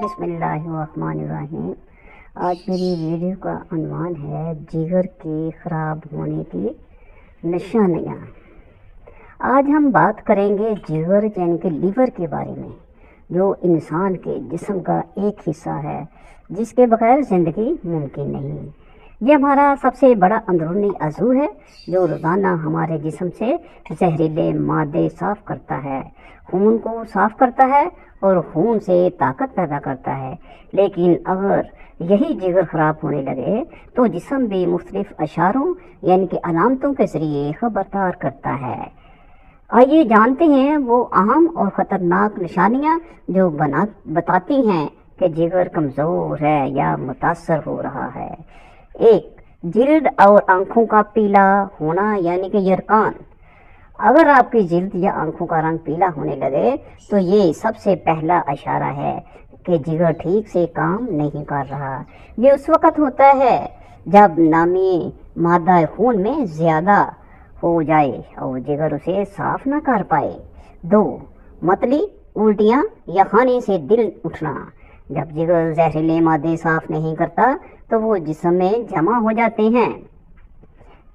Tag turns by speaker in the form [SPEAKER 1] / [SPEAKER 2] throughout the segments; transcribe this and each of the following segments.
[SPEAKER 1] बिस्मिल्लाहिर्रहमानिर्रहीम। आज मेरी वीडियो का عنوان है जिगर के ख़राब होने की निशानियाँ। आज हम बात करेंगे जिगर यानी कि लीवर के बारे में, जो इंसान के जिस्म का एक हिस्सा है जिसके बगैर ज़िंदगी मुमकिन नहीं। ये हमारा सबसे बड़ा अंदरूनी अज़ू है जो रोज़ाना हमारे जिस्म से जहरीले मादे साफ़ करता है, खून को साफ़ करता है और खून से ताकत पैदा करता है। लेकिन अगर यही जिगर ख़राब होने लगे तो जिस्म भी मुख्तलिफ अशारों यानी कि अलामतों के ज़रिए ख़बरदार करता है। आइए जानते हैं वो अहम और ख़तरनाक निशानियाँ जो बताती हैं कि जिगर कमज़ोर है या मुतासर हो रहा है। 1. जिल्द और आँखों का पीला होना यानी कि यरकान। अगर आपकी जिल्द या आँखों का रंग पीला होने लगे तो ये सबसे पहला इशारा है कि जिगर ठीक से काम नहीं कर रहा। ये उस वक़्त होता है जब नामी मादा खून में ज़्यादा हो जाए और जिगर उसे साफ ना कर पाए। 2. मतली, उल्टियाँ या खाने से दिल उठना। जब जिगर जहरीले मादे साफ नहीं करता तो वो जिस्म में जमा हो जाते हैं।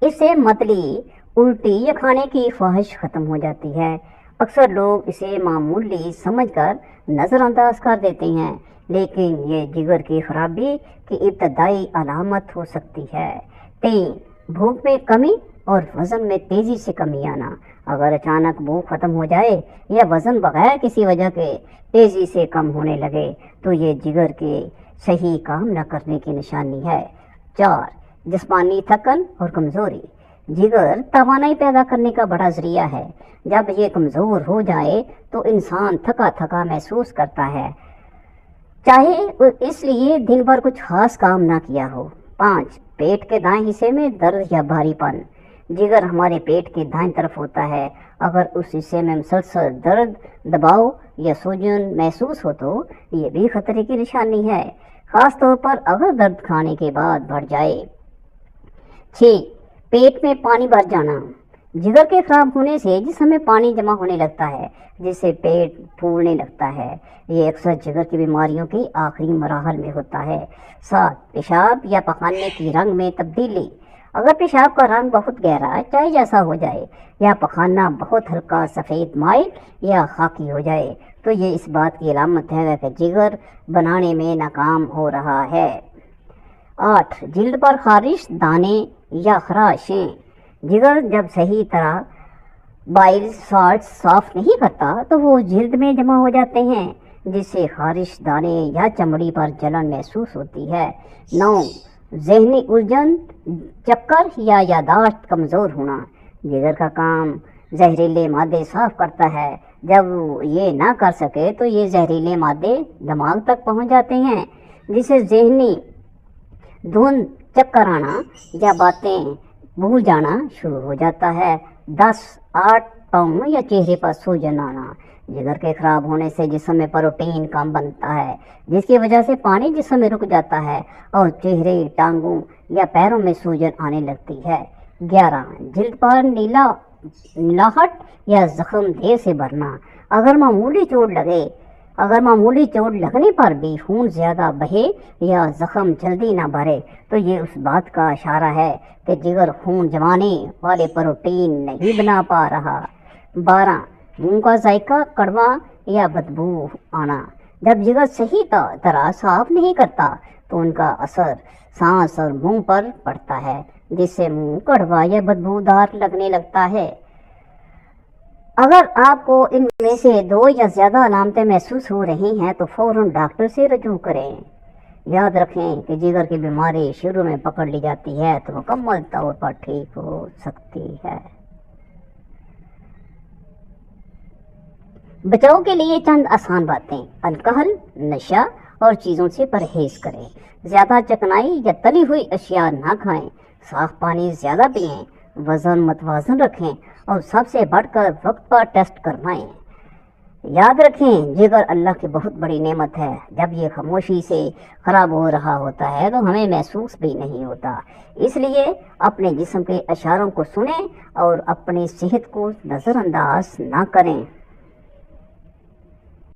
[SPEAKER 1] इससे मतली, उल्टी या खाने की ख्वाहिश ख़त्म हो जाती है। अक्सर लोग इसे मामूली समझकर नज़रअंदाज कर देते हैं, लेकिन ये जिगर की खराबी की इब्तदाई अलामत हो सकती है। 3. भूख में कमी और वज़न में तेज़ी से कमी आना। अगर अचानक भूख ख़त्म हो जाए या वज़न बगैर किसी वजह के तेज़ी से कम होने लगे तो ये जिगर के सही काम न करने की निशानी है। 4. जिस्मानी थकन और कमज़ोरी। जिगर तवानाई पैदा करने का बड़ा ज़रिया है। जब ये कमज़ोर हो जाए तो इंसान थका थका महसूस करता है, चाहे इसलिए दिन भर कुछ खास काम ना किया हो। 5. पेट के दाएं हिस्से में दर्द या भारीपन। जिगर हमारे पेट के दाएं तरफ होता है। अगर उस हिस्से में मुसलसल दर्द, दबाव या सूजन महसूस हो तो ये भी खतरे की निशानी है, ख़ास तौर पर अगर दर्द खाने के बाद बढ़ जाए। 6. पेट में पानी भर जाना। जिगर के ख़राब होने से जिस्म में पानी जमा होने लगता है जिससे पेट फूलने लगता है। ये अक्सर जिगर की बीमारियों के आखिरी मराहल में होता है। 7. पेशाब या पखाने की रंग में तब्दीली। अगर पेशाब का रंग बहुत गहरा चाय जैसा हो जाए या पखाना बहुत हल्का सफ़ेद माइल या खाकी हो जाए तो ये इस बात की अलामत है कि जिगर बनाने में नाकाम हो रहा है। 8. जिल्द पर खारिश, दाने या खराशें। जिगर जब सही तरह बाइल साल्ट साफ नहीं करता तो वो जिल्द में जमा हो जाते हैं जिससे खारिश, दाने या चमड़ी पर जलन महसूस होती है। 9. ज़हनी उलझन, चक्कर या यादाश्त कमज़ोर होना। जिगर का काम जहरीले मादे साफ करता है। जब ये ना कर सके तो ये जहरीले मादे दिमाग तक पहुंच जाते हैं जिससे ज़हनी धुंध, चक्कर आना या बातें भूल जाना शुरू हो जाता है। 10. 8 पाँव या चेहरे पर सूजन आना। जिगर के ख़राब होने से जिस्म में प्रोटीन कम बनता है जिसकी वजह से पानी जिस्म में रुक जाता है और चेहरे, टांगों या पैरों में सूजन आने लगती है। 11. जिल्द पर नीलाहट या ज़ख्म देर से भरना। अगर मामूली चोट लगने पर भी खून ज़्यादा बहे या ज़ख्म जल्दी ना भरे तो ये उस बात का इशारा है कि जिगर खून जमाने वाले प्रोटीन नहीं बना पा रहा। 12. मुंह का जायका कड़वा या बदबू आना। जब जिगर सही तरह साफ नहीं करता तो उनका असर सांस और मुंह पर पड़ता है जिससे मुंह कड़वा या बदबूदार लगने लगता है। अगर आपको इनमें से 2 या ज़्यादा अलामतें महसूस हो रही हैं तो फ़ौरन डॉक्टर से रजू करें। याद रखें कि जिगर की बीमारी शुरू में पकड़ ली जाती है तो मुकम्मल तौर पर ठीक हो सकती है। बचाव के लिए चंद आसान बातें। अल्कोहल, नशा और चीज़ों से परहेज़ करें। ज़्यादा चकनाई या तली हुई अशिया ना खाएं। साफ़ पानी ज़्यादा पिएं। वज़न मतवाज़न रखें और सबसे बढ़कर वक्त पर टेस्ट करवाएं। याद रखें जिगर अल्लाह की बहुत बड़ी नेमत है। जब ये खामोशी से ख़राब हो रहा होता है तो हमें महसूस भी नहीं होता। इसलिए अपने जिस्म के इशारों को सुनें और अपनी सेहत को नज़रअंदाज ना करें।